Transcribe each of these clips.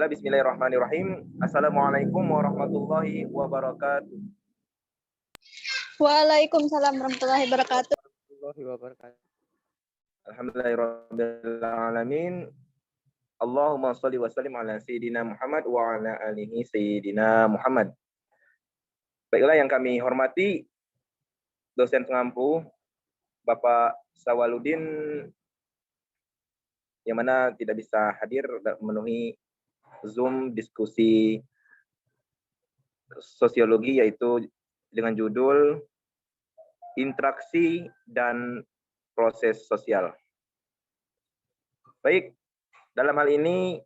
Baiklah, bismillahirrahmanirrahim. Assalamualaikum warahmatullahi wabarakatuh. Waalaikumsalam warahmatullahi wabarakatuh. Alhamdulillahirabbil alamin. Allahumma shalli wa sallim ala sayyidina Muhammad wa ala alihi sayyidina Muhammad. Baiklah, yang kami hormati dosen pengampu Bapak Sawaludin, yang mana tidak bisa hadir dan memenuhi Zoom diskusi sosiologi, yaitu dengan judul Interaksi dan Proses Sosial. Baik, dalam hal ini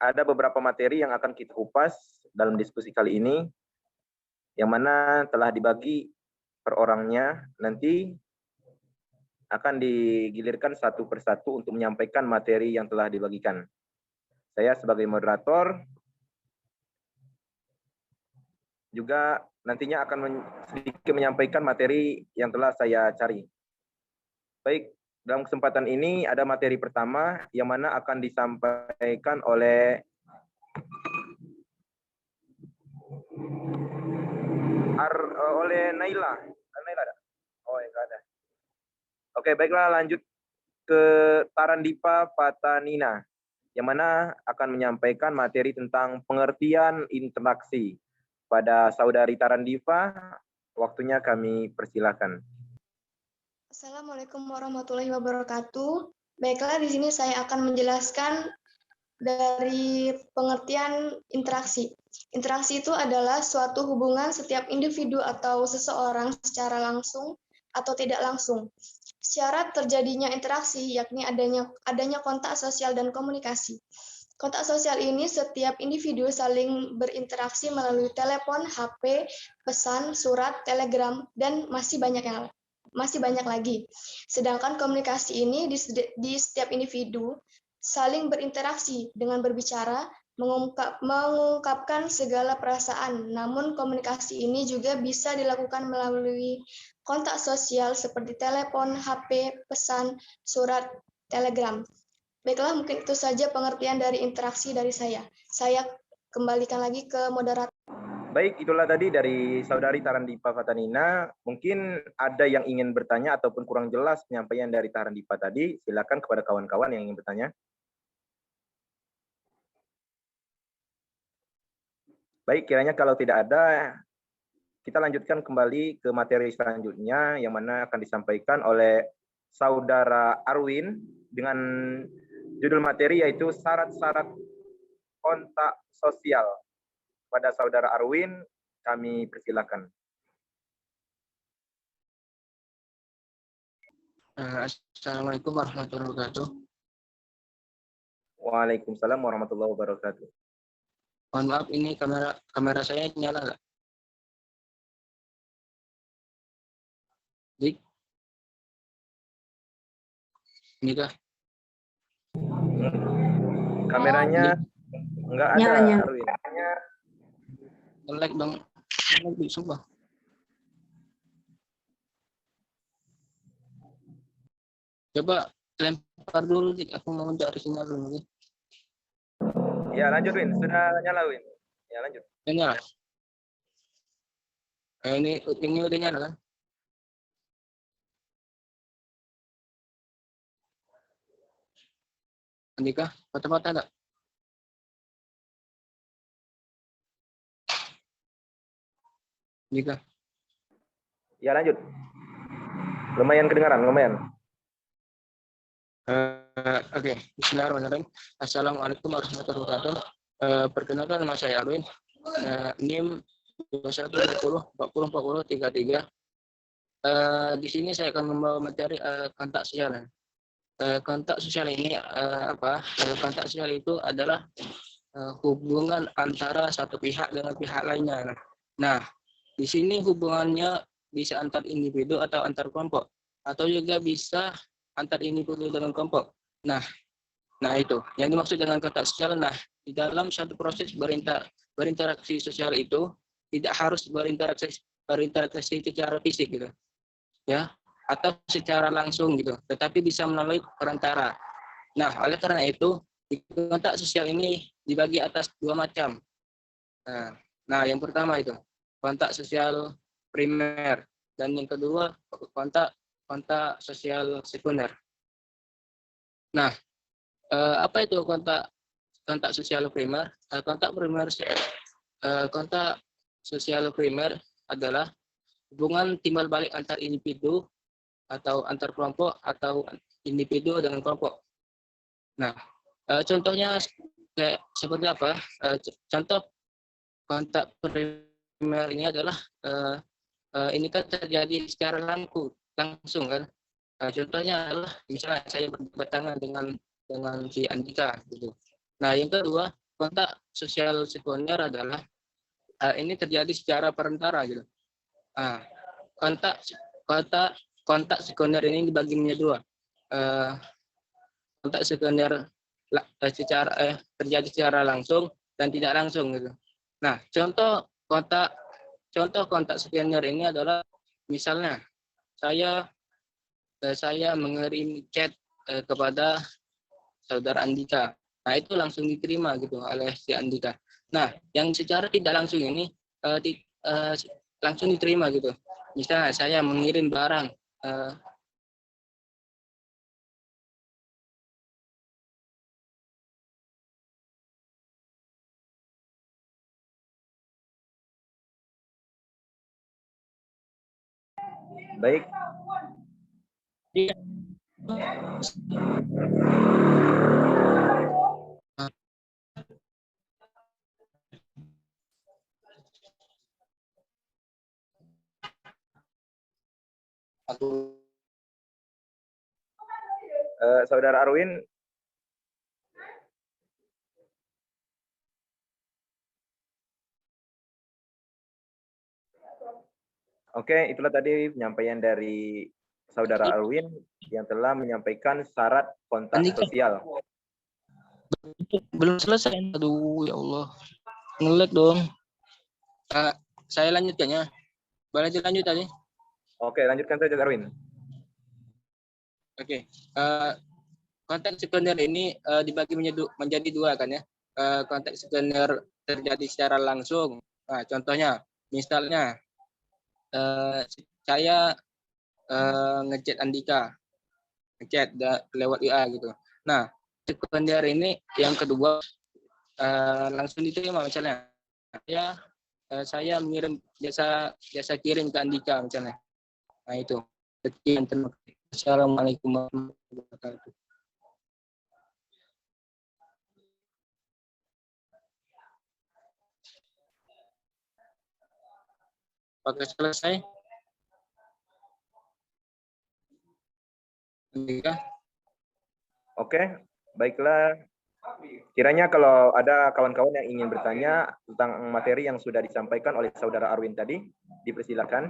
ada beberapa materi yang akan kita kupas dalam diskusi kali ini, yang mana telah dibagi per orangnya. Nanti akan digilirkan satu persatu untuk menyampaikan materi yang telah dibagikan. Saya sebagai moderator juga nantinya akan sedikit menyampaikan materi yang telah saya cari. Baik, dalam kesempatan ini ada materi pertama yang mana akan disampaikan oleh Naila. Naila ada? Oh, enggak ada. Oke, baiklah, lanjut ke Tarandipa Fatanina, yang mana akan menyampaikan materi tentang pengertian interaksi. Pada saudari Tarandipa, waktunya kami persilakan. Assalamualaikum warahmatullahi wabarakatuh. Baiklah, di sini saya akan menjelaskan dari pengertian interaksi. Interaksi itu adalah suatu hubungan setiap individu atau seseorang secara langsung atau tidak langsung. Syarat terjadinya interaksi yakni adanya kontak sosial dan komunikasi. Kontak sosial ini setiap individu saling berinteraksi melalui telepon, HP, pesan, surat, telegram, dan masih banyak lagi. Sedangkan komunikasi ini di setiap individu saling berinteraksi dengan berbicara, mengungkapkan segala perasaan. Namun komunikasi ini juga bisa dilakukan melalui kontak sosial seperti telepon, HP, pesan, surat, telegram. Baiklah, mungkin itu saja pengertian dari interaksi dari saya. Saya kembalikan lagi ke moderator. Baik, itulah tadi dari saudari Tarandipa Fatanina. Mungkin ada yang ingin bertanya ataupun kurang jelas penyampaian dari Tarandipa tadi. Silakan kepada kawan-kawan yang ingin bertanya. Baik, kiranya kalau tidak ada, kita lanjutkan kembali ke materi selanjutnya, yang mana akan disampaikan oleh saudara Arwin dengan judul materi yaitu syarat-syarat kontak sosial. Pada saudara Arwin, kami persilakan. Assalamualaikum warahmatullahi wabarakatuh. Waalaikumsalam warahmatullahi wabarakatuh. Mohon maaf, ini kamera saya nyala nggak? Dik? Ini kah? Kameranya nggak ada, Arwin. Like dong. Like, sumpah. Coba lempar dulu, Dik. Aku mau mencari sinyal dulu. Ya, lanjut, Win. Sudah nyala, Win. Ya, lanjut. Nyala. Ini udah nyala kan? Andika, foto-foto enggak? Andika. Ya, lanjut. Lumayan kedengaran, lumayan. Oke. Bismillahirrahmanirrahim. Assalamualaikum warahmatullahi wabarakatuh. Perkenalkan, nama saya Arwin. NIM 2140404033. Di sini saya akan membawa materi kontak sosial. Kontak sosial ini apa? Kontak sosial itu adalah hubungan antara satu pihak dengan pihak lainnya. Nah, di sini hubungannya bisa antar individu atau antar kelompok, atau juga bisa antar individu dengan kelompok. Nah itu yang dimaksud dengan kontak sosial. Nah, di dalam satu proses berinteraksi sosial itu tidak harus berinteraksi secara fisik gitu, ya, atau secara langsung gitu, tetapi bisa melalui perantara. Nah, oleh karena itu di kontak sosial ini dibagi atas dua macam. Nah, yang pertama itu kontak sosial primer dan yang kedua kontak sosial sekunder. Nah, apa itu kontak sosial primer? Kontak sosial primer adalah hubungan timbal balik antar individu atau antar kelompok atau individu dengan kelompok. Nah, contohnya kayak seperti apa? Contoh kontak primer ini adalah ini kan terjadi secara langsung kan. Contohnya adalah misalnya saya berdatangan dengan si Andika gitu. Nah, yang kedua kontak sosial sekunder adalah ini terjadi secara perantara gitu. Kontak sekunder ini dibagi menjadi dua. Kontak sekunder terjadi secara langsung dan tidak langsung gitu. Nah, contoh kontak sekunder ini adalah misalnya saya mengirim chat kepada saudara Andika. Nah, itu langsung diterima gitu oleh si Andika. Nah, yang secara tidak langsung ini langsung diterima gitu. Misalnya saya mengirim barang Baik. Saudara Arwin, oke, itulah tadi penyampaian dari Saudara Arwin yang telah menyampaikan syarat kontak sosial. Belum selesai. Aduh, ya Allah. Nge-lag dong. Saya lanjutkannya. Boleh dilanjut tadi? Oke, lanjutkan saja Arwin. Oke. Kontak sekunder ini dibagi menjadi dua kan ya. Kontak sekunder terjadi secara langsung. Nah, contohnya, misalnya saya ngechat Andika, ngechat lewat WA gitu. Nah, sekunder ini yang kedua langsung diterima misalnya. Saya mengirim jasa kirim ke Andika misalnya. Nah, itu. Sekian, terima kasih. Assalamualaikum warahmatullahi wabarakatuh. Apakah selesai? Andika? Oke, baiklah. Kiranya kalau ada kawan-kawan yang ingin bertanya tentang materi yang sudah disampaikan oleh Saudara Arwin tadi, dipersilakan.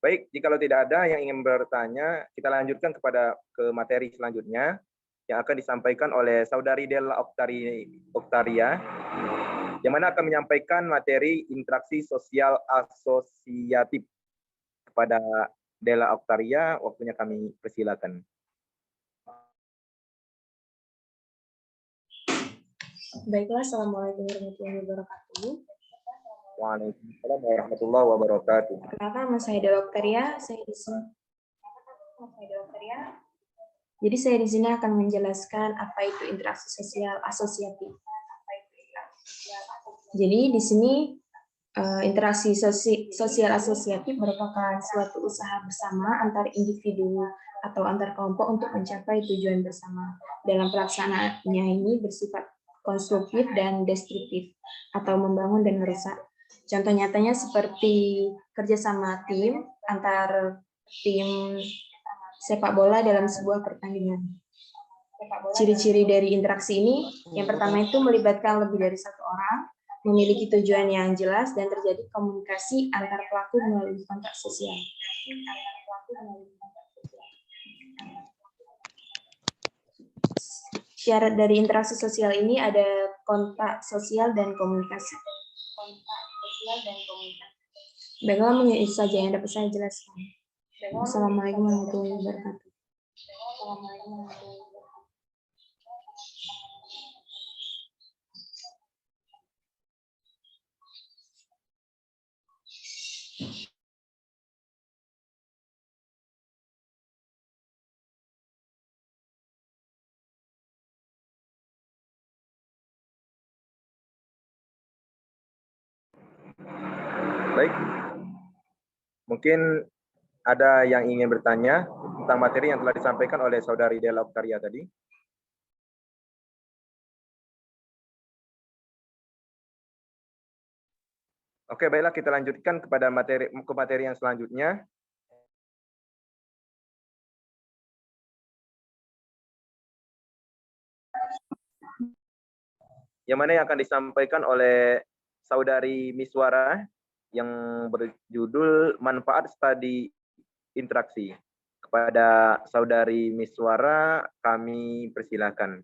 Baik, jikalau tidak ada yang ingin bertanya, kita lanjutkan ke materi selanjutnya yang akan disampaikan oleh Saudari Della Oktaria, yang mana akan menyampaikan materi interaksi sosial asosiatif. Kepada Della Oktaria, waktunya kami persilakan. Baiklah, Assalamualaikum warahmatullahi wabarakatuh. Waalaikumsalam warahmatullahi wabarakatuh. Perkenalkan, nama saya Della Oktaria. Jadi saya di sini akan menjelaskan apa itu interaksi sosial asosiatif. Jadi di sini interaksi sosial asosiatif merupakan suatu usaha bersama antar individu atau antar kelompok untuk mencapai tujuan bersama. Dalam pelaksanaannya ini bersifat konstruktif dan destruktif atau membangun dan merusak. Contoh nyatanya seperti kerjasama tim antar tim sepak bola dalam sebuah pertandingan. Ciri-ciri dari interaksi ini, yang pertama itu melibatkan lebih dari satu orang, memiliki tujuan yang jelas, dan terjadi komunikasi antar pelaku melalui kontak sosial. Syarat dari interaksi sosial ini ada kontak sosial dan komunikasi. Baiklah, menjadi saja yang dapat saya jelaskan. Wassalamualaikum warahmatullahi wabarakatuh. baik. Mungkin ada yang ingin bertanya tentang materi yang telah disampaikan oleh Saudari Della Octaria tadi. Oke, baiklah kita lanjutkan kepada materi yang selanjutnya. Yang mana yang akan disampaikan oleh Saudari Miswara yang berjudul Manfaat Studi Interaksi. Kepada Saudari Miswara kami persilakan.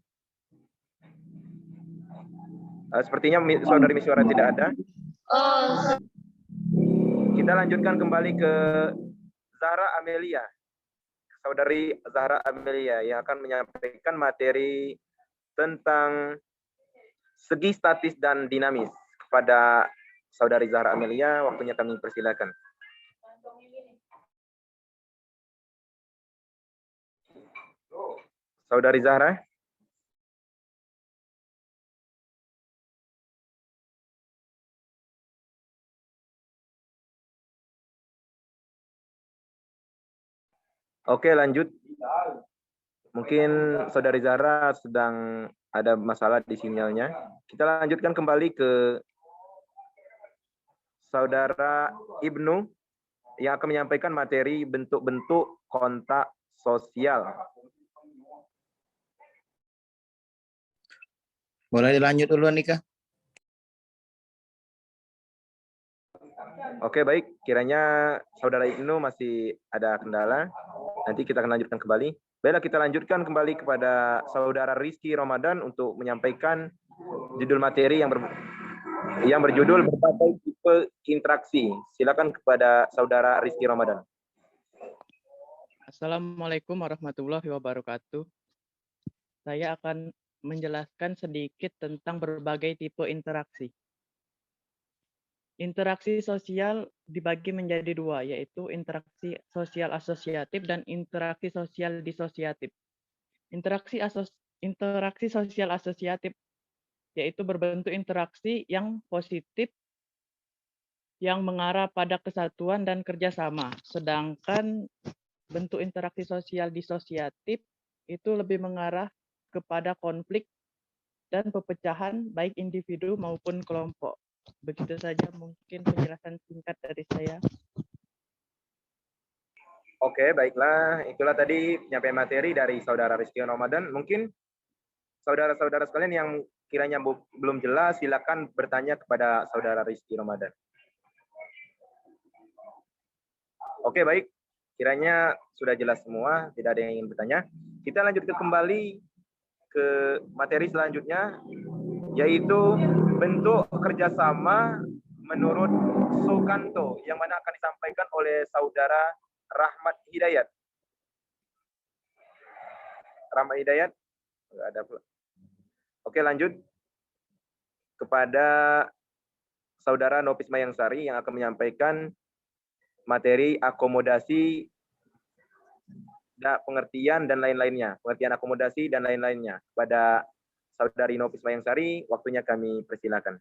Sepertinya Saudari Miswara tidak ada. Kita lanjutkan kembali ke Zahra Amelia. Saudari Zahra Amelia yang akan menyampaikan materi tentang segi statis dan dinamis. Kepada Saudari Zahra Amelia, waktunya kami persilakan. Saudari Zahra. Oke, lanjut. Mungkin Saudari Zahra sedang ada masalah di sinyalnya. Kita lanjutkan kembali ke Saudara Ibnu yang akan menyampaikan materi bentuk-bentuk kontak sosial. Boleh dilanjut dulu, Nika? Oke, baik. Kiranya Saudara Ibnu masih ada kendala. Nanti kita akan lanjutkan kembali. Baiklah, kita lanjutkan kembali kepada Saudara Rizky Ramadan untuk menyampaikan judul materi yang berjudul berbagai tipe interaksi. Silakan kepada Saudara Rizky Ramadan. Assalamualaikum warahmatullahi wabarakatuh. Saya akan menjelaskan sedikit tentang berbagai tipe interaksi. Interaksi sosial dibagi menjadi dua, yaitu interaksi sosial asosiatif dan interaksi sosial disosiatif. Interaksi sosial asosiatif yaitu berbentuk interaksi yang positif yang mengarah pada kesatuan dan kerjasama. Sedangkan bentuk interaksi sosial disosiatif itu lebih mengarah kepada konflik dan pepecahan baik individu maupun kelompok. Begitu saja mungkin penjelasan singkat dari saya. Oke, baiklah. Itulah tadi penyampaian materi dari Saudara Rizky Ramadan. Mungkin saudara-saudara sekalian yang kiranya belum jelas, silakan bertanya kepada Saudara Rizky Ramadan. Oke, baik. Kiranya sudah jelas semua, tidak ada yang ingin bertanya. Kita lanjutkan kembali ke materi selanjutnya, yaitu bentuk kerjasama menurut Sukanto, yang mana akan disampaikan oleh Saudara Rahmat Hidayat. Rahmat Hidayat? Enggak ada pula. Oke, lanjut kepada Saudara Nopis Mayangsari yang akan menyampaikan materi akomodasi, pengertian dan lain-lainnya. Pengertian akomodasi dan lain-lainnya. Pada Saudari Nopis Mayangsari, waktunya kami persilakan.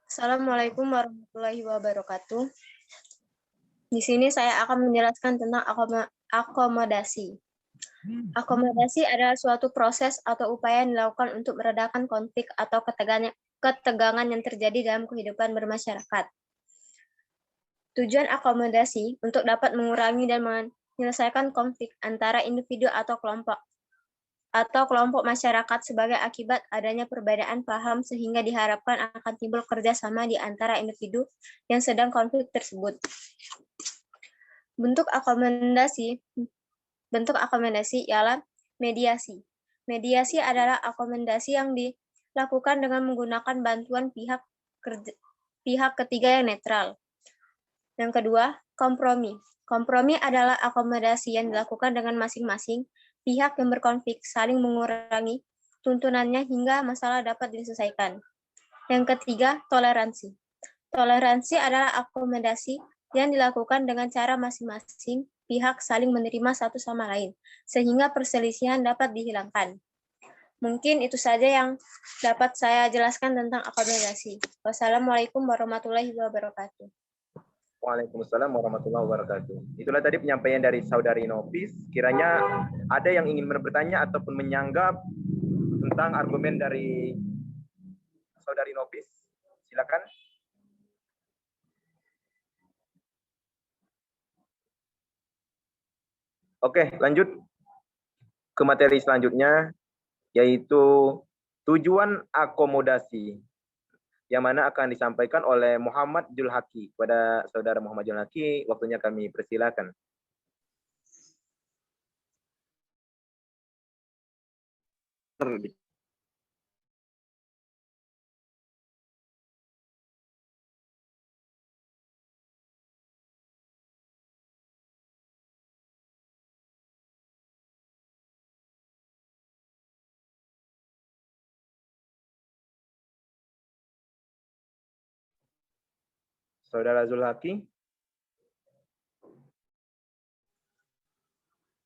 Assalamualaikum warahmatullahi wabarakatuh. Di sini saya akan menjelaskan tentang akomodasi. Akomodasi adalah suatu proses atau upaya yang dilakukan untuk meredakan konflik atau ketegangan yang terjadi dalam kehidupan bermasyarakat. Tujuan akomodasi untuk dapat mengurangi dan menyelesaikan konflik antara individu atau kelompok masyarakat sebagai akibat adanya perbedaan paham sehingga diharapkan akan timbul kerjasama di antara individu yang sedang konflik tersebut. Bentuk akomodasi ialah mediasi. Mediasi adalah akomodasi yang dilakukan dengan menggunakan bantuan pihak ketiga yang netral. Yang kedua, kompromi. Kompromi adalah akomodasi yang dilakukan dengan masing-masing pihak yang berkonflik saling mengurangi tuntunannya hingga masalah dapat diselesaikan. Yang ketiga, toleransi. Toleransi adalah akomodasi yang dilakukan dengan cara masing-masing pihak saling menerima satu sama lain, sehingga perselisihan dapat dihilangkan. Mungkin itu saja yang dapat saya jelaskan tentang akomodasi. Wassalamualaikum warahmatullahi wabarakatuh. Waalaikumsalam warahmatullahi wabarakatuh. Itulah tadi penyampaian dari Saudari Nofis. Kiranya ada yang ingin bertanya ataupun menyanggap tentang argumen dari Saudari Nofis. Silakan. Oke, lanjut ke materi selanjutnya, yaitu tujuan akomodasi, yang mana akan disampaikan oleh Muhammad Julhaki. Kepada Saudara Muhammad Julhaki, waktunya kami persilakan. Saudara Zulhaki.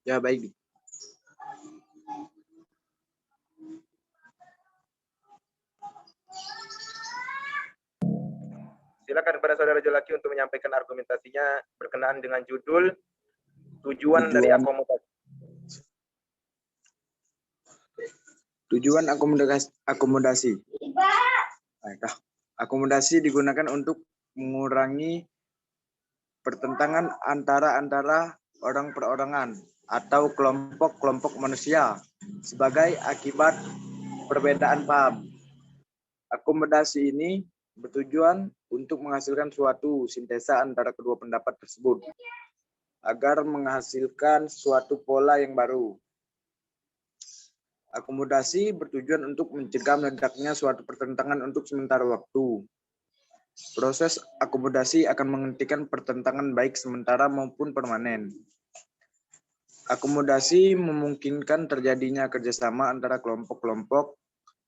Ya, baik. Silakan kepada Saudara Zulhaki untuk menyampaikan argumentasinya berkenaan dengan judul tujuan dari akomodasi. Tujuan akomodasi. Baiklah. Akomodasi digunakan untuk mengurangi pertentangan antara orang perorangan atau kelompok-kelompok manusia sebagai akibat perbedaan paham. Akomodasi ini bertujuan untuk menghasilkan suatu sintesa antara kedua pendapat tersebut agar menghasilkan suatu pola yang baru. Akomodasi bertujuan untuk mencegah meledaknya suatu pertentangan untuk sementara waktu. Proses akomodasi akan menghentikan pertentangan baik sementara maupun permanen. Akomodasi memungkinkan terjadinya kerjasama antara kelompok-kelompok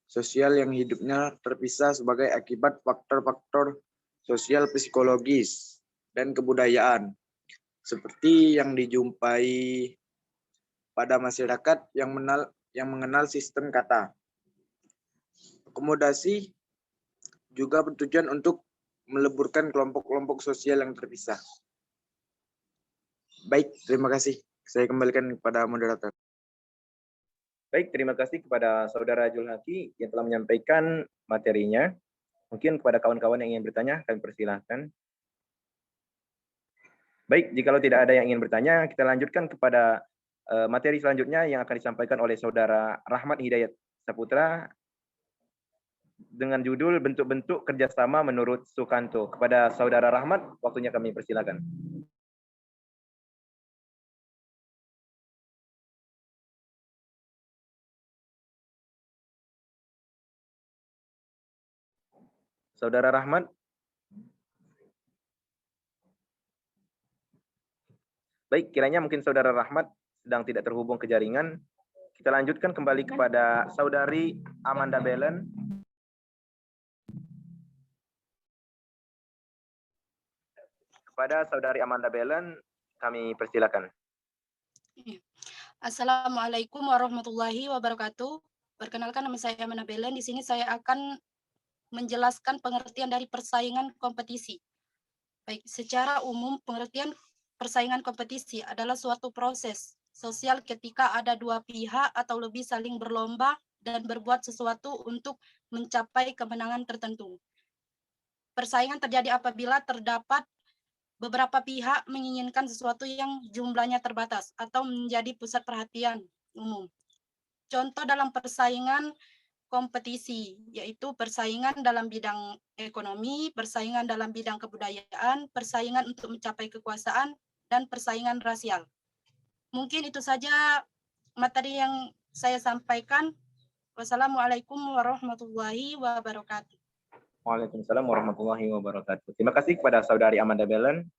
sosial yang hidupnya terpisah sebagai akibat faktor-faktor sosial psikologis dan kebudayaan, seperti yang dijumpai pada masyarakat yang mengenal sistem kata. Akomodasi juga bertujuan untuk meleburkan kelompok-kelompok sosial yang terpisah. Baik, terima kasih. Saya kembalikan kepada moderator. Baik, terima kasih kepada Saudara Julhaki yang telah menyampaikan materinya. Mungkin kepada kawan-kawan yang ingin bertanya, kami persilahkan. Baik, jikalau tidak ada yang ingin bertanya, kita lanjutkan kepada materi selanjutnya yang akan disampaikan oleh Saudara Rahmat Hidayat Saputra dengan judul bentuk-bentuk kerjasama menurut Sukanto. Kepada Saudara Rahmat, waktunya kami persilakan. Saudara Rahmat. Baik, kiranya mungkin Saudara Rahmat sedang tidak terhubung ke jaringan. Kita lanjutkan kembali kepada Saudari Amanda Belen. Kepada Saudari Amanda Belen, kami persilakan. Assalamualaikum warahmatullahi wabarakatuh. Perkenalkan, nama saya Amanda Belen. Di sini saya akan menjelaskan pengertian dari persaingan kompetisi. Baik, secara umum pengertian persaingan kompetisi adalah suatu proses sosial ketika ada dua pihak atau lebih saling berlomba dan berbuat sesuatu untuk mencapai kemenangan tertentu. Persaingan terjadi apabila terdapat beberapa pihak menginginkan sesuatu yang jumlahnya terbatas atau menjadi pusat perhatian umum. Contoh dalam persaingan kompetisi, yaitu persaingan dalam bidang ekonomi, persaingan dalam bidang kebudayaan, persaingan untuk mencapai kekuasaan, dan persaingan rasial. Mungkin itu saja materi yang saya sampaikan. Wassalamualaikum warahmatullahi wabarakatuh. Waalaikumsalam warahmatullahi wabarakatuh. Terima kasih kepada Saudari Amanda Belen.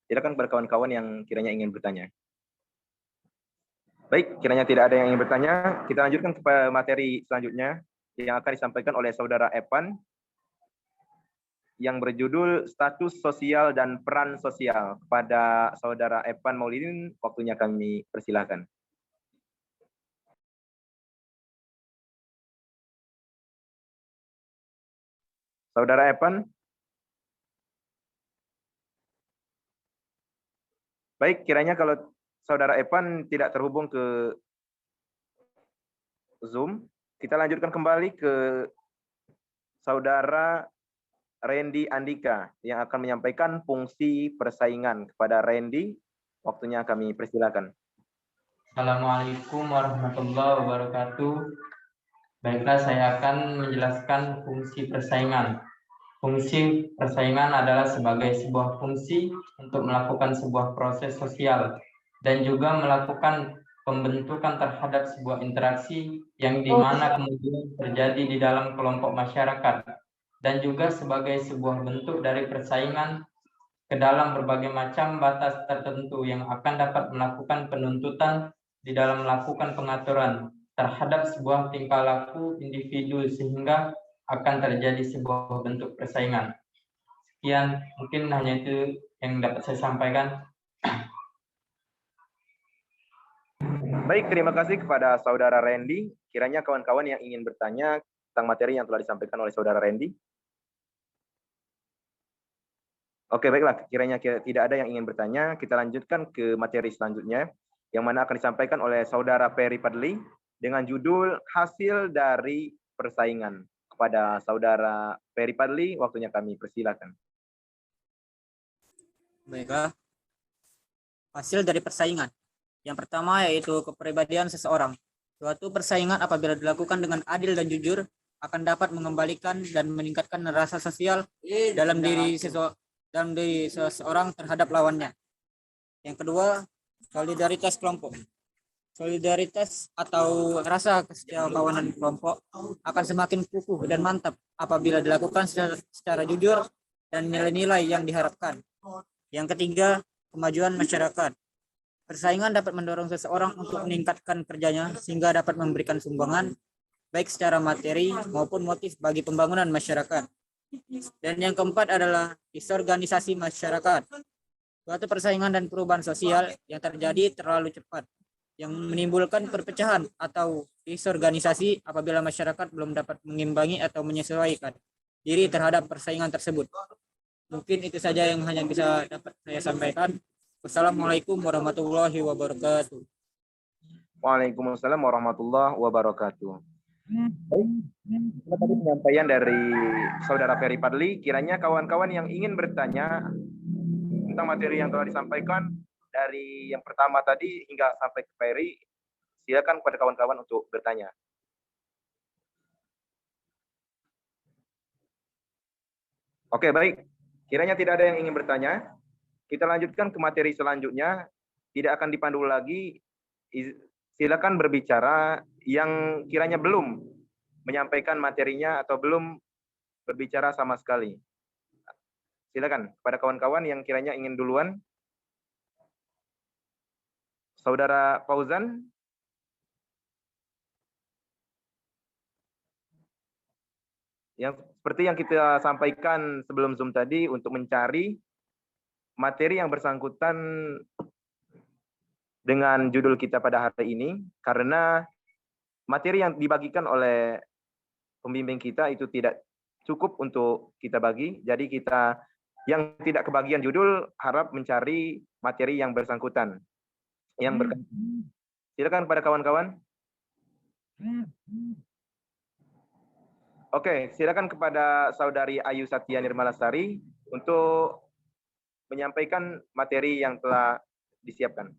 Silakan kepada kawan-kawan yang kiranya ingin bertanya. Baik, kiranya tidak ada yang ingin bertanya, kita lanjutkan ke materi selanjutnya yang akan disampaikan oleh Saudara Evan yang berjudul Status Sosial dan Peran Sosial. Kepada Saudara Evan Maulidin, waktunya kami persilahkan. Saudara Evan? Baik, kiranya kalau Saudara Evan tidak terhubung ke Zoom, kita lanjutkan kembali ke Saudara Randy Andika yang akan menyampaikan fungsi persaingan. Kepada Randy, waktunya kami persilakan. Assalamualaikum warahmatullahi wabarakatuh. Baiklah, saya akan menjelaskan fungsi persaingan. Fungsi persaingan adalah sebagai sebuah fungsi untuk melakukan sebuah proses sosial dan juga melakukan pembentukan terhadap sebuah interaksi yang dimana kemudian terjadi di dalam kelompok masyarakat, dan juga sebagai sebuah bentuk dari persaingan ke dalam berbagai macam batas tertentu yang akan dapat melakukan penuntutan di dalam melakukan pengaturan terhadap sebuah tingkah laku individu sehingga akan terjadi sebuah bentuk persaingan. Sekian, mungkin hanya itu yang dapat saya sampaikan. Baik, terima kasih kepada Saudara Randy. Kiranya kawan-kawan yang ingin bertanya tentang materi yang telah disampaikan oleh Saudara Randy. Oke, baiklah. Kiranya tidak ada yang ingin bertanya, kita lanjutkan ke materi selanjutnya, yang mana akan disampaikan oleh Saudara Ferry Padli dengan judul Hasil dari Persaingan. Kepada Saudara Ferry Padli, waktunya kami persilakan. Baiklah. Hasil dari persaingan. Yang pertama yaitu kepribadian seseorang. Suatu persaingan apabila dilakukan dengan adil dan jujur akan dapat mengembalikan dan meningkatkan rasa sosial dalam diri seseorang terhadap lawannya. Yang kedua, solidaritas kelompok. Solidaritas atau rasa kesetaraan kelompok akan semakin kukuh dan mantap apabila dilakukan secara jujur dan nilai-nilai yang diharapkan. Yang ketiga, kemajuan masyarakat. Persaingan dapat mendorong seseorang untuk meningkatkan kerjanya sehingga dapat memberikan sumbangan baik secara materi maupun motif bagi pembangunan masyarakat. Dan yang keempat adalah disorganisasi masyarakat. Suatu persaingan dan perubahan sosial yang terjadi terlalu cepat yang menimbulkan perpecahan atau disorganisasi apabila masyarakat belum dapat mengimbangi atau menyesuaikan diri terhadap persaingan tersebut. Mungkin itu saja yang hanya bisa dapat saya sampaikan. Wassalamualaikum warahmatullahi wabarakatuh. Waalaikumsalam warahmatullahi wabarakatuh. Baik, tadi penyampaian dari Saudara Ferry Padli. Kiranya kawan-kawan yang ingin bertanya tentang materi yang telah disampaikan dari yang pertama tadi hingga sampai ke Ferry, silakan kepada kawan-kawan untuk bertanya. Oke, baik. Kiranya tidak ada yang ingin bertanya. Kita lanjutkan ke materi selanjutnya. Tidak akan dipandu lagi. Silakan berbicara yang kiranya belum menyampaikan materinya atau belum berbicara sama sekali. Silakan kepada kawan-kawan yang kiranya ingin duluan. Saudara Fauzan. Yang seperti yang kita sampaikan sebelum Zoom tadi, untuk mencari materi yang bersangkutan dengan judul kita pada hari ini, karena materi yang dibagikan oleh pembimbing kita itu tidak cukup untuk kita bagi, jadi kita yang tidak kebagian judul harap mencari materi yang bersangkutan. Silakan pada kawan-kawan. Oke, silakan kepada Saudari Ayu Satya Nirmalasari untuk menyampaikan materi yang telah disiapkan.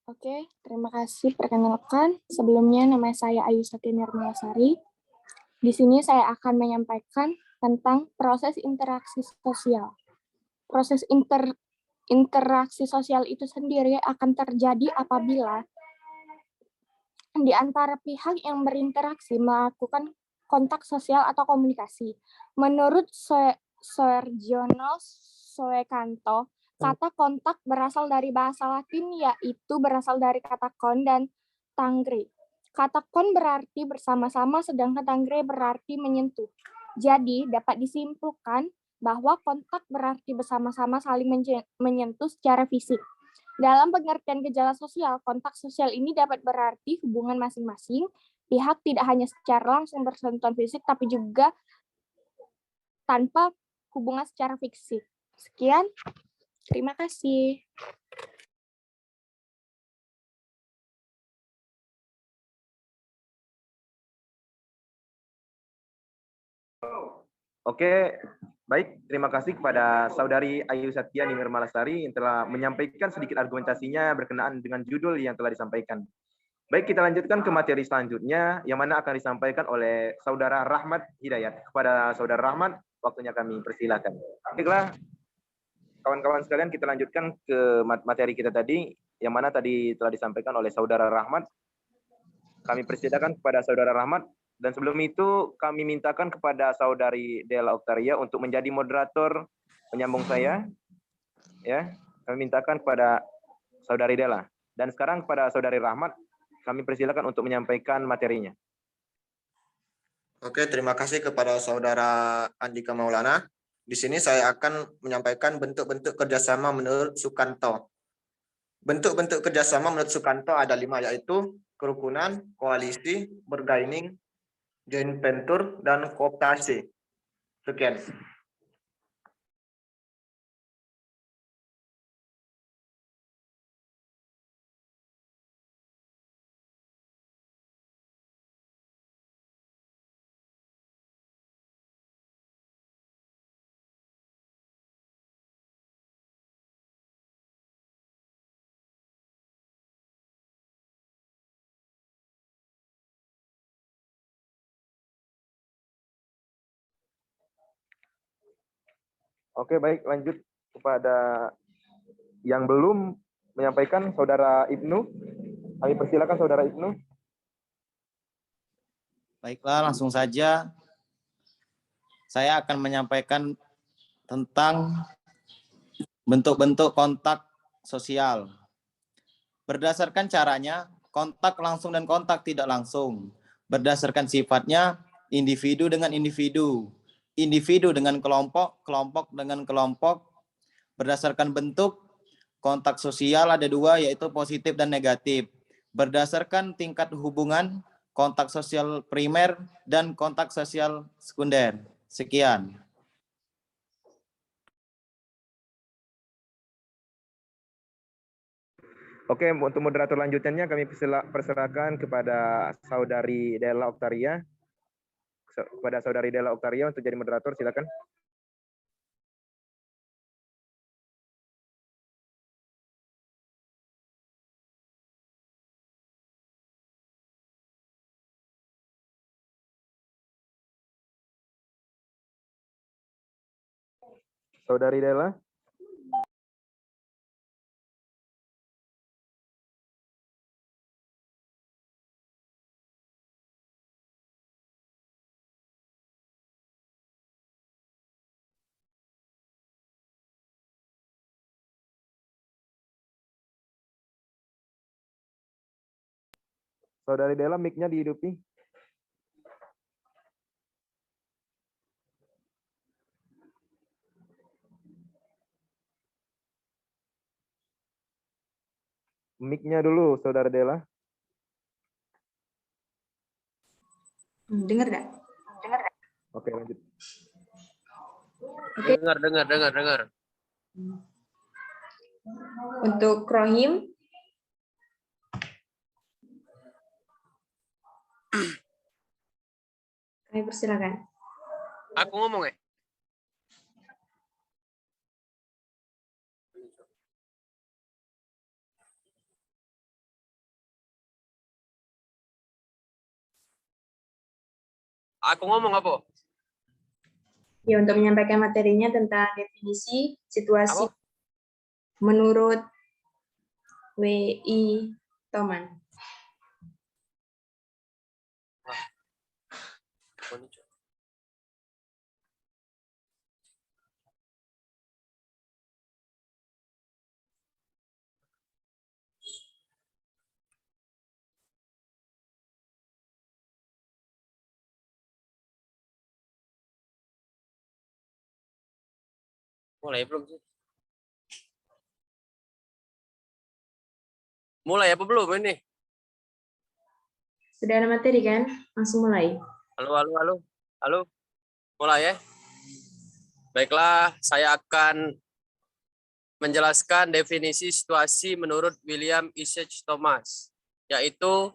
Oke, terima kasih. Perkenalkan, sebelumnya nama saya Ayu Satya Nirmalasari. Di sini saya akan menyampaikan tentang proses interaksi sosial. Proses interaksi sosial itu sendiri akan terjadi apabila di antara pihak yang berinteraksi melakukan kontak sosial atau komunikasi. Menurut Sergio Soekanto, kata kontak berasal dari bahasa Latin, yaitu berasal dari kata kon dan tangre. Kata kon berarti bersama-sama, sedangkan tangre berarti menyentuh. Jadi, dapat disimpulkan bahwa kontak berarti bersama-sama saling menyentuh secara fisik. Dalam pengertian gejala sosial, kontak sosial ini dapat berarti hubungan masing-masing pihak tidak hanya secara langsung bersentuhan fisik, tapi juga tanpa hubungan secara fisik. Sekian, terima kasih. Oke, baik. Terima kasih kepada Saudari Ayu Satya Nirmalasari yang telah menyampaikan sedikit argumentasinya berkenaan dengan judul yang telah disampaikan. Baik, kita lanjutkan ke materi selanjutnya, yang mana akan disampaikan oleh Saudara Rahmat Hidayat. Kepada Saudara Rahmat, waktunya kami persilakan. Baiklah, kawan-kawan sekalian, kita lanjutkan ke materi kita tadi, yang mana tadi telah disampaikan oleh Saudara Rahmat. Kami persilakan kepada Saudara Rahmat. Dan sebelum itu kami mintakan kepada Saudari Della Oktaria untuk menjadi moderator penyambung saya. Ya, kami mintakan kepada Saudari Della. Dan sekarang kepada Saudari Rahmat, kami persilakan untuk menyampaikan materinya. Oke, terima kasih kepada Saudara Andika Maulana. Di sini saya akan menyampaikan bentuk-bentuk kerjasama menurut Sukanto. Bentuk-bentuk kerjasama menurut Sukanto ada 5, yaitu kerukunan, koalisi, bergaining, joint venture, dan kooptasi. Sekian. Oke, baik, lanjut kepada yang belum menyampaikan, Saudara Ibnu. Kami persilakan Saudara Ibnu. Baiklah, langsung saja saya akan menyampaikan tentang bentuk-bentuk kontak sosial. Berdasarkan caranya, kontak langsung dan kontak tidak langsung. Berdasarkan sifatnya, individu dengan individu, individu dengan kelompok, kelompok dengan kelompok. Berdasarkan bentuk, kontak sosial ada 2, yaitu positif dan negatif. Berdasarkan tingkat hubungan, kontak sosial primer dan kontak sosial sekunder. Sekian. Oke, untuk moderator lanjutannya kami persilakan kepada Saudari Della Oktaria. Kepada Saudari Della Oktaria untuk jadi moderator, silakan. Saudari Della. Saudari Della, mic-nya dihidupi. Mic-nya dulu, Saudara Della. Dengar nggak? Oke, lanjut. Oke. Dengar. Untuk Rohim, kami persilakan. Aku ngomong ya? Aku ngomong apa? Ya, untuk menyampaikan materinya tentang definisi situasi Apa? menurut W.I. Toman. Mulai belum sih? Mulai apa belum ini? Sudah ada materi kan? Langsung mulai. Halo. Mulai ya. Baiklah, saya akan menjelaskan definisi situasi menurut William Isaac Thomas, yaitu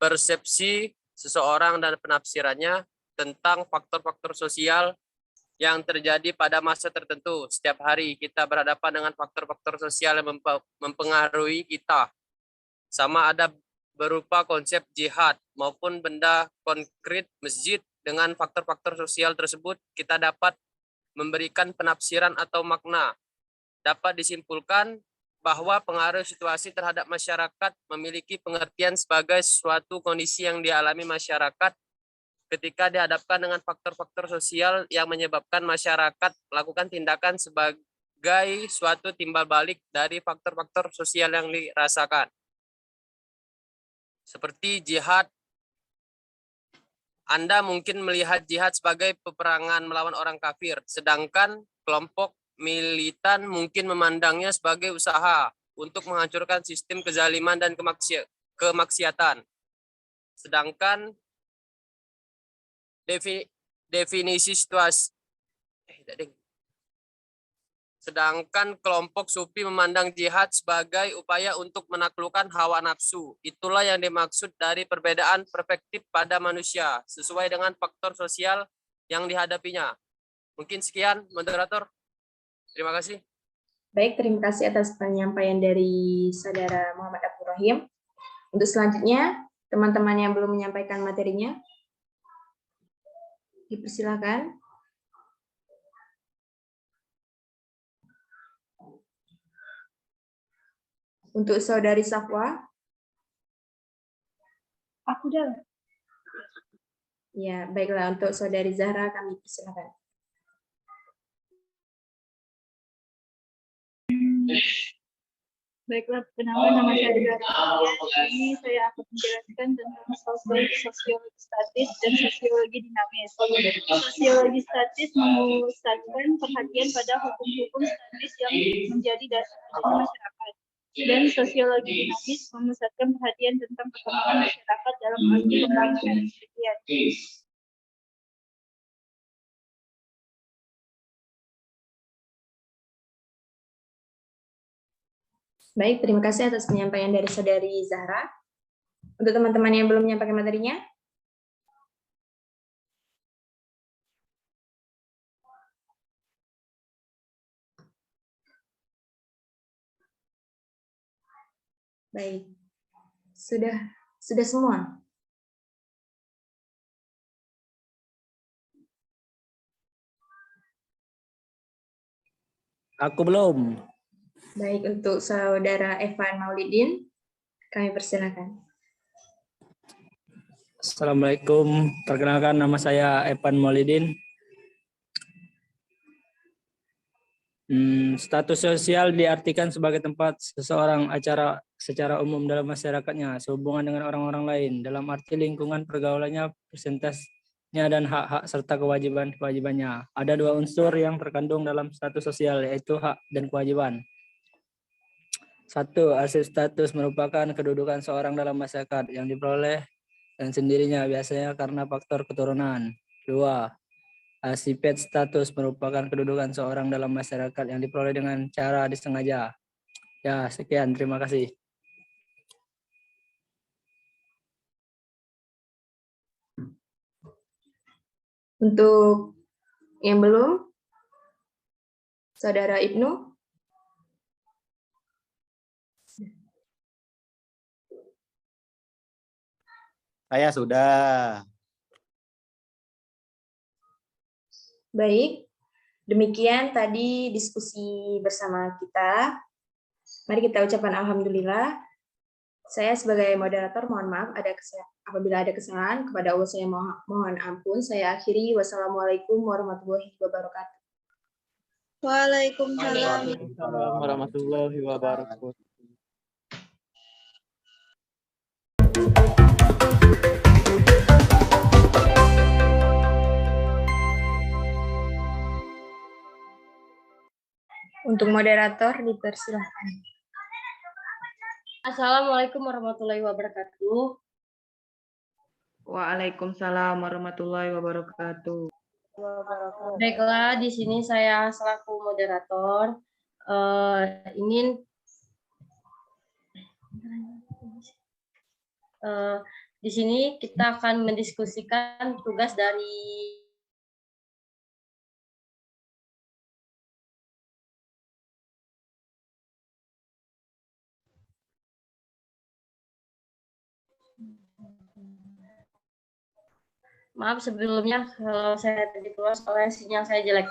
persepsi seseorang dan penafsirannya tentang faktor-faktor sosial yang terjadi pada masa tertentu. Setiap hari kita berhadapan dengan faktor-faktor sosial yang mempengaruhi kita. Sama ada berupa konsep jihad maupun benda konkret masjid. Dengan faktor-faktor sosial tersebut, kita dapat memberikan penafsiran atau makna. Dapat disimpulkan bahwa pengaruh situasi terhadap masyarakat memiliki pengertian sebagai suatu kondisi yang dialami masyarakat ketika dihadapkan dengan faktor-faktor sosial yang menyebabkan masyarakat melakukan tindakan sebagai suatu timbal balik dari faktor-faktor sosial yang dirasakan. Seperti jihad, Anda mungkin melihat jihad sebagai peperangan melawan orang kafir, sedangkan kelompok militan mungkin memandangnya sebagai usaha untuk menghancurkan sistem kezaliman dan kemaksiatan. Sedangkan definisi situasi sedangkan kelompok sufi memandang jihad sebagai upaya untuk menaklukkan hawa nafsu. Itulah yang dimaksud dari perbedaan perspektif pada manusia sesuai dengan faktor sosial yang dihadapinya. Mungkin sekian, moderator. Terima kasih. Baik, terima kasih atas penyampaian dari Saudara Muhammad Abdul Rahim. Untuk selanjutnya, teman-teman yang belum menyampaikan materinya, dipersilakan. Untuk Saudari Safwa. Aku dah. Ya, baiklah. Untuk Saudari Zahra, kami persilakan. Baiklah, perkenalkan nama saya Zahra. Ini saya akan menjelaskan tentang sosiologi statis dan sosiologi dinamis. Sosiologi statis memusatkan perhatian pada hukum-hukum statis yang menjadi dasar kerja masyarakat. Dan sosiologi dinamis memusatkan perhatian tentang perkembangan masyarakat dalam arti pembangunan kemudian. Baik, terima kasih atas penyampaian dari Saudari Zahra. Untuk teman-teman yang belum menyampaikan materinya, baik, sudah semua. Aku belum. Baik, untuk Saudara Evan Maulidin, kami persilakan. Assalamualaikum, perkenalkan nama saya Evan Maulidin. Status sosial diartikan sebagai tempat seseorang acara secara umum dalam masyarakatnya, sehubungan dengan orang-orang lain, dalam arti lingkungan pergaulannya, persentasenya, dan hak-hak serta kewajiban-kewajibannya. Ada dua unsur yang terkandung dalam status sosial, yaitu hak dan kewajiban. 1. Arsip status merupakan kedudukan seorang dalam masyarakat yang diperoleh dan sendirinya, biasanya karena faktor keturunan. 2. Arsipet status merupakan kedudukan seorang dalam masyarakat yang diperoleh dengan cara disengaja. Ya, sekian. Terima kasih. Untuk yang belum, Saudara Ibnu. Saya sudah. Baik, demikian tadi diskusi bersama kita. Mari kita ucapkan alhamdulillah. Saya sebagai moderator mohon maaf apabila ada kesalahan, kepada Allah saya mohon ampun. Saya akhiri. Wassalamualaikum warahmatullahi wabarakatuh. Waalaikumsalam. Waalaikumsalam warahmatullahi wabarakatuh. Untuk moderator dipersilahkan. Assalamualaikum warahmatullahi wabarakatuh. Waalaikumsalam warahmatullahi wabarakatuh. Baiklah, di sini saya selaku moderator ingin di sini kita akan mendiskusikan tugas dari maaf sebelumnya kalau saya tadi keluar soalnya sinyal saya jelek.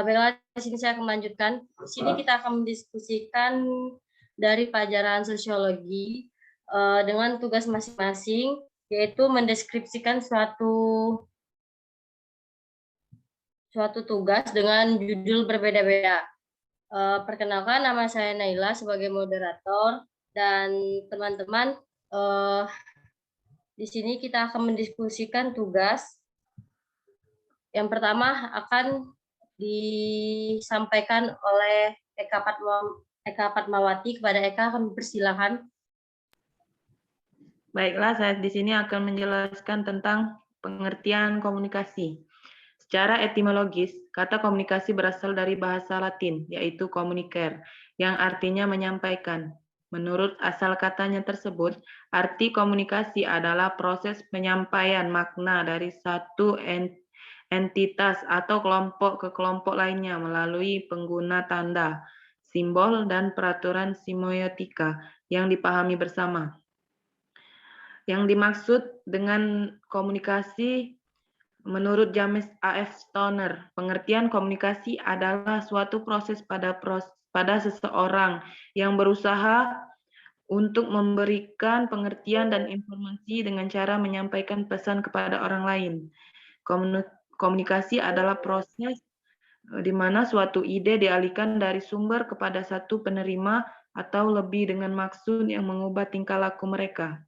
Baiklah, di sini saya akan melanjutkan. Di sini kita akan mendiskusikan dari pelajaran sosiologi dengan tugas masing-masing, yaitu mendeskripsikan suatu tugas dengan judul berbeda-beda. Perkenalkan, nama saya Naila sebagai moderator, dan teman-teman di sini kita akan mendiskusikan tugas. Yang pertama akan disampaikan oleh Eka Fatmawati. Kepada Eka kami persilakan. Baiklah, saya di sini akan menjelaskan tentang pengertian komunikasi. Secara etimologis, kata komunikasi berasal dari bahasa Latin, yaitu communicare, yang artinya menyampaikan. Menurut asal katanya tersebut, arti komunikasi adalah proses penyampaian makna dari satu entitas atau kelompok ke kelompok lainnya melalui pengguna tanda, simbol, dan peraturan semiotika yang dipahami bersama. Yang dimaksud dengan komunikasi menurut James A.F. Stoner, pengertian komunikasi adalah suatu proses pada seseorang yang berusaha untuk memberikan pengertian dan informasi dengan cara menyampaikan pesan kepada orang lain. Komunikasi adalah proses di mana suatu ide dialihkan dari sumber kepada satu penerima atau lebih dengan maksud yang mengubah tingkah laku mereka.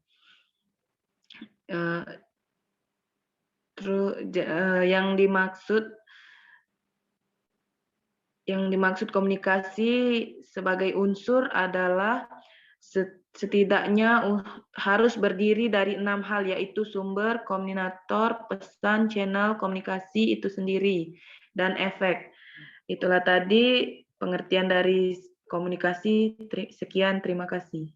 Yang dimaksud komunikasi sebagai unsur adalah setidaknya harus berdiri dari 6 hal, yaitu sumber, koordinator, pesan, channel komunikasi itu sendiri, dan efek. Itulah tadi pengertian dari komunikasi. Sekian, terima kasih.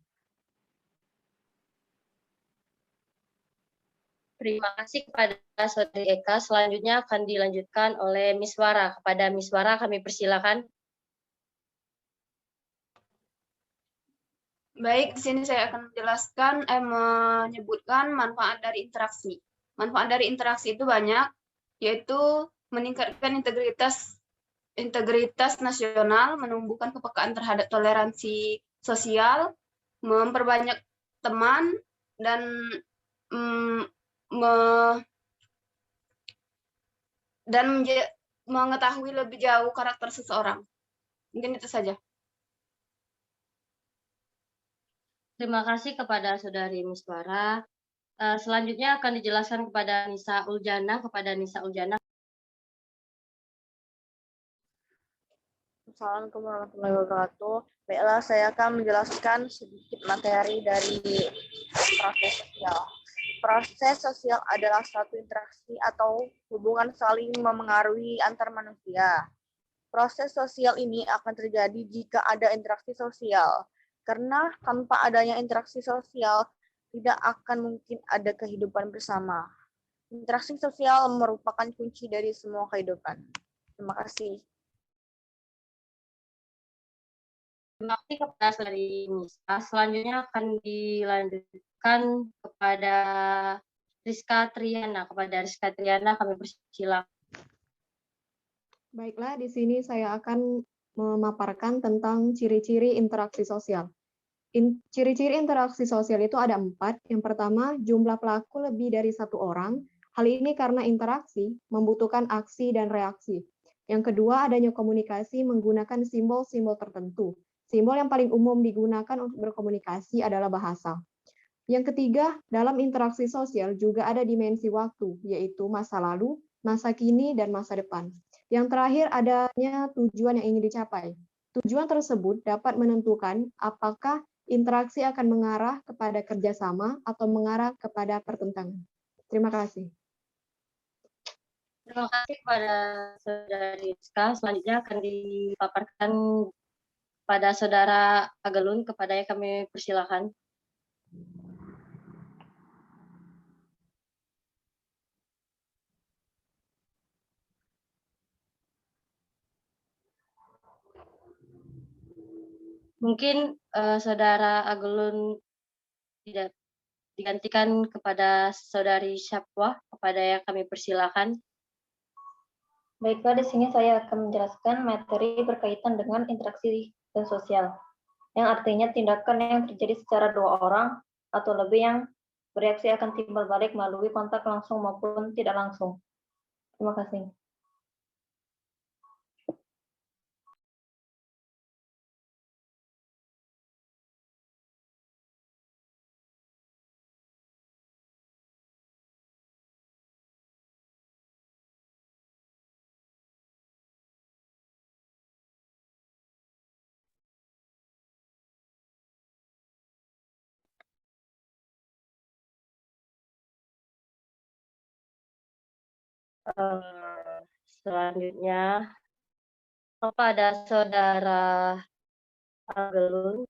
Terima kasih kepada Saudari Eka. Selanjutnya akan dilanjutkan oleh Miss Wara. Kepada Miss Wara kami persilakan. Baik, di sini saya akan menjelaskan, menyebutkan manfaat dari interaksi. Manfaat dari interaksi itu banyak, yaitu meningkatkan integritas nasional, menumbuhkan kepekaan terhadap toleransi sosial, memperbanyak teman, dan mengetahui lebih jauh karakter seseorang. Mungkin itu saja. Terima kasih kepada Saudari Miswara. Selanjutnya akan dijelaskan kepada Nisa Uljana. Kepada Nisa Uljana. Assalamualaikum warahmatullahi wabarakatuh. Baiklah, saya akan menjelaskan sedikit materi dari proses sosial. Proses sosial adalah suatu interaksi atau hubungan saling memengaruhi antar manusia. Proses sosial ini akan terjadi jika ada interaksi sosial. Karena tanpa adanya interaksi sosial, tidak akan mungkin ada kehidupan bersama. Interaksi sosial merupakan kunci dari semua kehidupan. Terima kasih. Terima kasih kepada Saudari Nisa. Selanjutnya akan dilanjutkan kepada Rizka Triana. Kepada Rizka Triana kami persilakan. Baiklah, di sini saya akan memaparkan tentang ciri-ciri interaksi sosial. Ciri-ciri interaksi sosial itu ada 4. Yang pertama, jumlah pelaku lebih dari 1 orang. Hal ini karena interaksi membutuhkan aksi dan reaksi. Yang kedua, adanya komunikasi menggunakan simbol-simbol tertentu. Simbol yang paling umum digunakan untuk berkomunikasi adalah bahasa. Yang ketiga, dalam interaksi sosial juga ada dimensi waktu, yaitu masa lalu, masa kini, dan masa depan. Yang terakhir, adanya tujuan yang ingin dicapai. Tujuan tersebut dapat menentukan apakah interaksi akan mengarah kepada kerjasama atau mengarah kepada pertentangan. Terima kasih. Terima kasih kepada Saudara Rizka. Selanjutnya akan dipaparkan pada Saudara Agelun. Kepadanya kami persilakan. Mungkin Saudara Agelun tidak digantikan kepada Saudari Syapwah, kepada yang kami persilakan. Baiklah, di sini saya akan menjelaskan materi berkaitan dengan interaksi dan sosial, yang artinya tindakan yang terjadi secara dua orang atau lebih yang bereaksi akan timbal balik melalui kontak langsung maupun tidak langsung. Terima kasih. Selanjutnya kepada Saudara Agelun.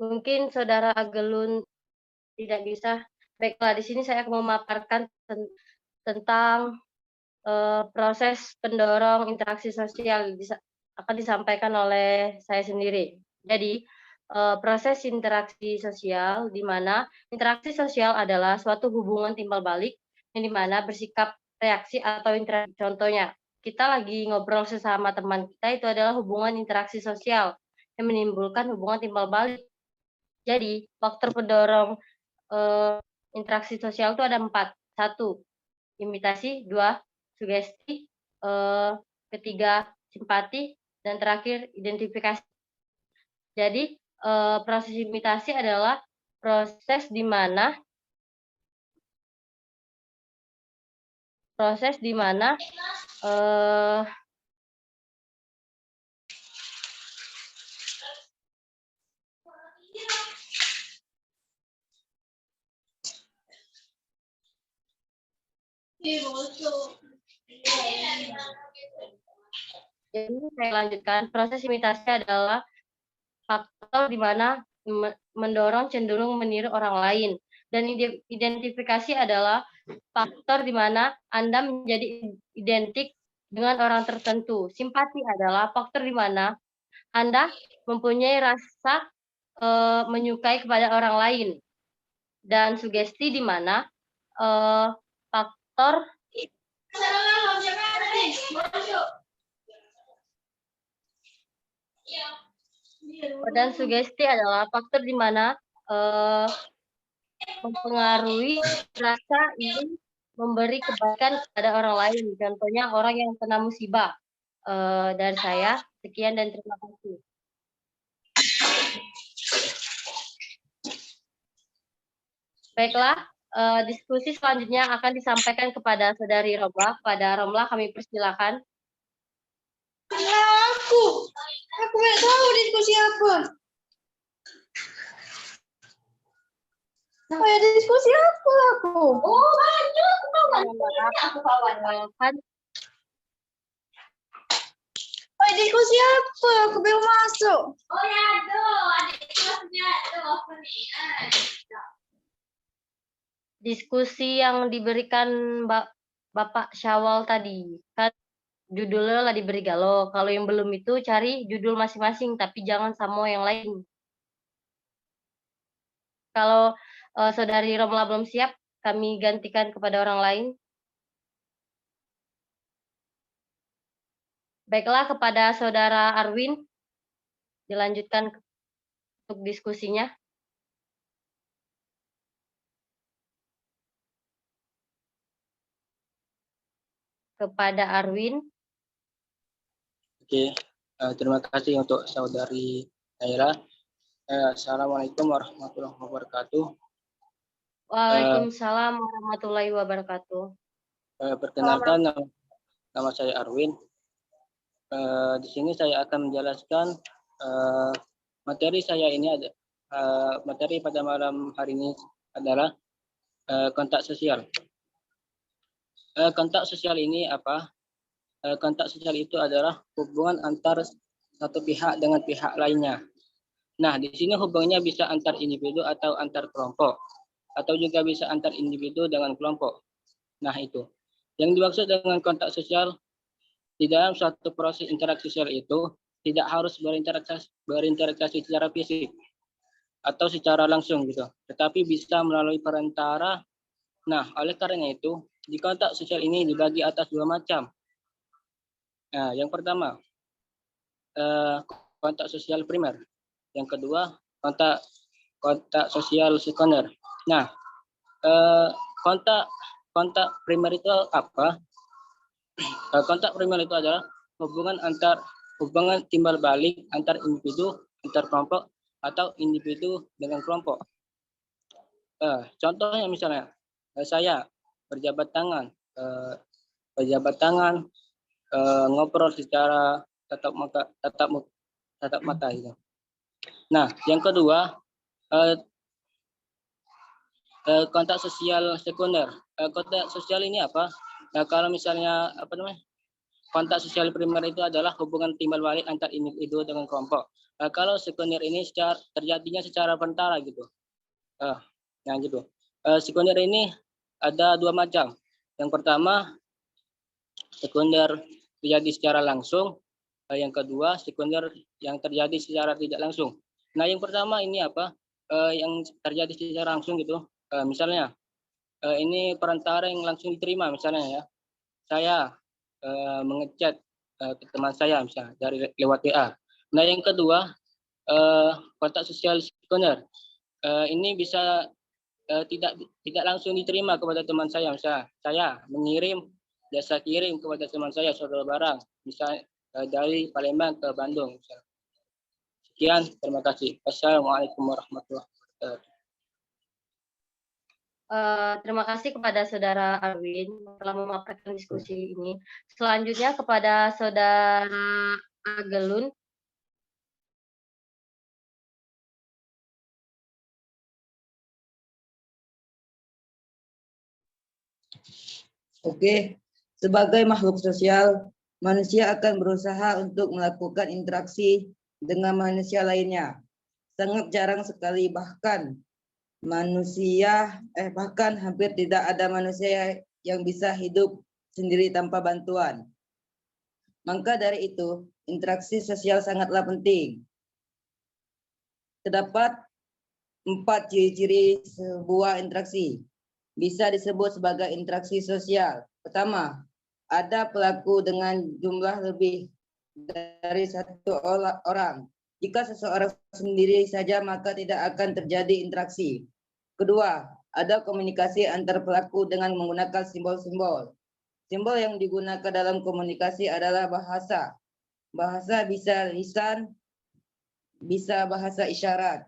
Mungkin Saudara Agelun tidak bisa. Baiklah, di sini saya akan memaparkan tentang proses pendorong interaksi sosial akan disampaikan oleh saya sendiri. Jadi, proses interaksi sosial di mana interaksi sosial adalah suatu hubungan timbal balik yang di mana bersikap reaksi atau interaksi. Contohnya, kita lagi ngobrol sesama teman kita, itu adalah hubungan interaksi sosial yang menimbulkan hubungan timbal balik. Jadi, faktor pendorong interaksi sosial itu ada 4. 1, imitasi. 2, sugesti. 3, simpati. Dan terakhir, identifikasi. Jadi, proses imitasi adalah proses di mana jadi saya lanjutkan. Proses imitasi adalah faktor di mana mendorong cenderung meniru orang lain. Dan identifikasi adalah faktor di mana Anda menjadi identik dengan orang tertentu. Simpati adalah faktor di mana Anda mempunyai rasa menyukai kepada orang lain. Dan sugesti di mana faktor adalah faktor di mana mempengaruhi rasa ingin memberi kebaikan kepada orang lain. Contohnya orang yang kena musibah. Dari saya, sekian dan terima kasih. Baiklah, diskusi selanjutnya akan disampaikan kepada Saudari Romla. Pada Romla kami persilakan. Aku nggak tahu diskusi apa. Oh ya, diskusi apa aku? Oh banyak, aku kawan. Oh diskusi apa? Aku belum masuk. Oh ya, ada diskusinya apa nih? Diskusi yang diberikan Bapak Syawal tadi kan judulnya lah diberi galau. Kalau yang belum itu cari judul masing-masing, tapi jangan sama yang lain. Kalau Saudari Romla belum siap, kami gantikan kepada orang lain. Baiklah, kepada Saudara Arwin, dilanjutkan untuk diskusinya. Kepada Arwin. Oke, terima kasih untuk Saudari Naira. Assalamualaikum warahmatullahi wabarakatuh. Waalaikumsalam warahmatullahi wabarakatuh. Perkenalkan, nama saya Arwin. Di sini saya akan menjelaskan materi saya ini ada materi pada malam hari ini adalah kontak sosial. Kontak sosial ini apa? Kontak sosial itu adalah hubungan antar satu pihak dengan pihak lainnya. Nah, di sini hubungannya bisa antar individu atau antar kelompok, atau juga bisa antar individu dengan kelompok. Nah, itu. Yang dimaksud dengan kontak sosial, di dalam suatu proses interaksi sosial itu tidak harus berinteraksi secara fisik atau secara langsung gitu, tetapi bisa melalui perantara. Nah, oleh karena itu, di kontak sosial ini dibagi atas dua macam. Nah, yang pertama, kontak sosial primer. Yang kedua, kontak sosial sekunder. Nah, kontak primer itu apa? Kontak primer itu adalah hubungan timbal balik antar individu, antar kelompok, atau individu dengan kelompok. Contohnya misalnya, saya berjabat tangan, ngobrol secara tatap mata gitu. Nah, yang kedua, kontak sosial sekunder. Kontak sosial ini apa? Nah, kalau misalnya kontak sosial primer itu adalah hubungan timbal balik antar individu dengan kelompok. Kalau sekunder ini terjadinya secara perantara gitu. Nah gitu. Sekunder ini ada dua macam. Yang pertama, sekunder terjadi secara langsung. Yang kedua, sekunder yang terjadi secara tidak langsung. Nah, yang pertama ini apa? Yang terjadi secara langsung gitu. Misalnya, ini perantara yang langsung diterima misalnya ya. Saya mengechat ke teman saya misalnya dari lewat WA. Nah, yang kedua, kontak sosial sekunder. Ini bisa tidak langsung diterima kepada teman saya. Misalnya, saya mengirim jasa kirim kepada teman saya saudara barang, misalnya dari Palembang ke Bandung. Misalnya. Sekian, terima kasih. Assalamualaikum warahmatullahi wabarakatuh. Terima kasih kepada Saudara Arwin telah memaparkan diskusi ini. Selanjutnya kepada Saudara Agelun. Oke, sebagai makhluk sosial, manusia akan berusaha untuk melakukan interaksi dengan manusia lainnya. Sangat jarang sekali bahkan hampir tidak ada manusia yang bisa hidup sendiri tanpa bantuan. Maka dari itu, interaksi sosial sangatlah penting. Terdapat 4 ciri-ciri sebuah interaksi. Bisa disebut sebagai interaksi sosial. Pertama, ada pelaku dengan jumlah lebih dari satu orang. Jika seseorang sendiri saja, maka tidak akan terjadi interaksi. Kedua, ada komunikasi antar pelaku dengan menggunakan simbol-simbol. Simbol yang digunakan dalam komunikasi adalah bahasa. Bahasa bisa lisan, bisa bahasa isyarat.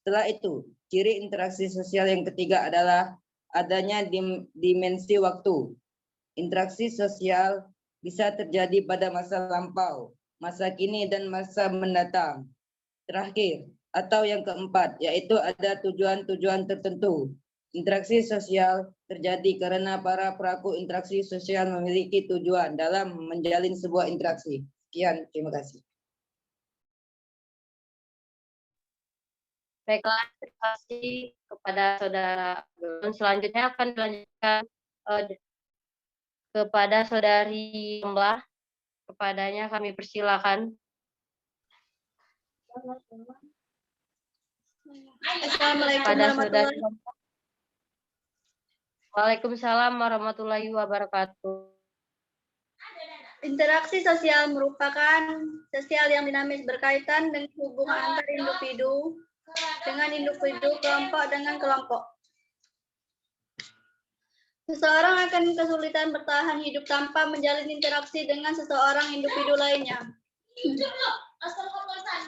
Setelah itu, ciri interaksi sosial yang ketiga adalah adanya dimensi waktu. Interaksi sosial bisa terjadi pada masa lampau, masa kini, dan masa mendatang. Terakhir, atau yang keempat, yaitu ada tujuan-tujuan tertentu. Interaksi sosial terjadi karena para pelaku interaksi sosial memiliki tujuan dalam menjalin sebuah interaksi. Sekian, terima kasih. Baiklah, terima kasih kepada Saudara. Selanjutnya akan dilanjutkan kepada Saudari Mbah. Kepadanya kami persilakan. Assalamualaikum warahmatullahi wabarakatuh. Waalaikumsalam warahmatullahi wabarakatuh. Interaksi sosial merupakan sosial yang dinamis berkaitan dengan hubungan antar individu dengan individu, kelompok dengan kelompok. Seseorang akan kesulitan bertahan hidup tanpa menjalin interaksi dengan seseorang individu lainnya.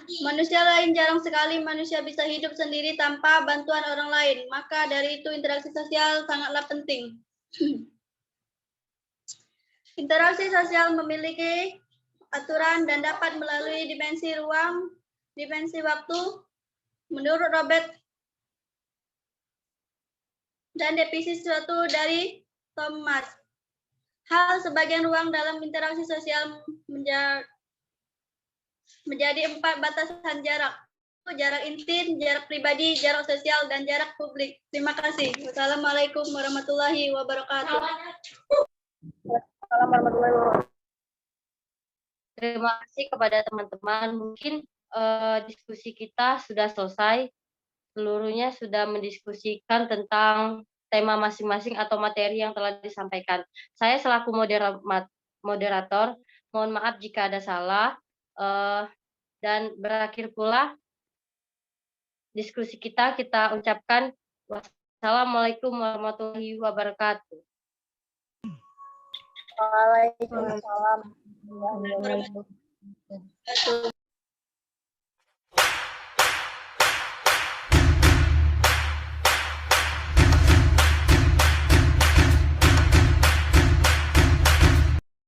Manusia lain jarang sekali manusia bisa hidup sendiri tanpa bantuan orang lain. Maka dari itu interaksi sosial sangatlah penting. Interaksi sosial memiliki aturan dan dapat melalui dimensi ruang, dimensi waktu. Menurut Robert dan definisi suatu dari Thomas, hal sebagian ruang dalam interaksi sosial menjadi 4 batasan jarak. Jarak intim, jarak pribadi, jarak sosial, dan jarak publik. Terima kasih. Wassalamualaikum warahmatullahi wabarakatuh. Terima kasih kepada teman-teman. Mungkin diskusi kita sudah selesai. Seluruhnya sudah mendiskusikan tentang tema masing-masing atau materi yang telah disampaikan. Saya selaku moderator, mohon maaf jika ada salah. Dan berakhir pula diskusi kita ucapkan wassalamualaikum warahmatullahi wabarakatuh. Waalaikumsalam warahmatullahi wabarakatuh.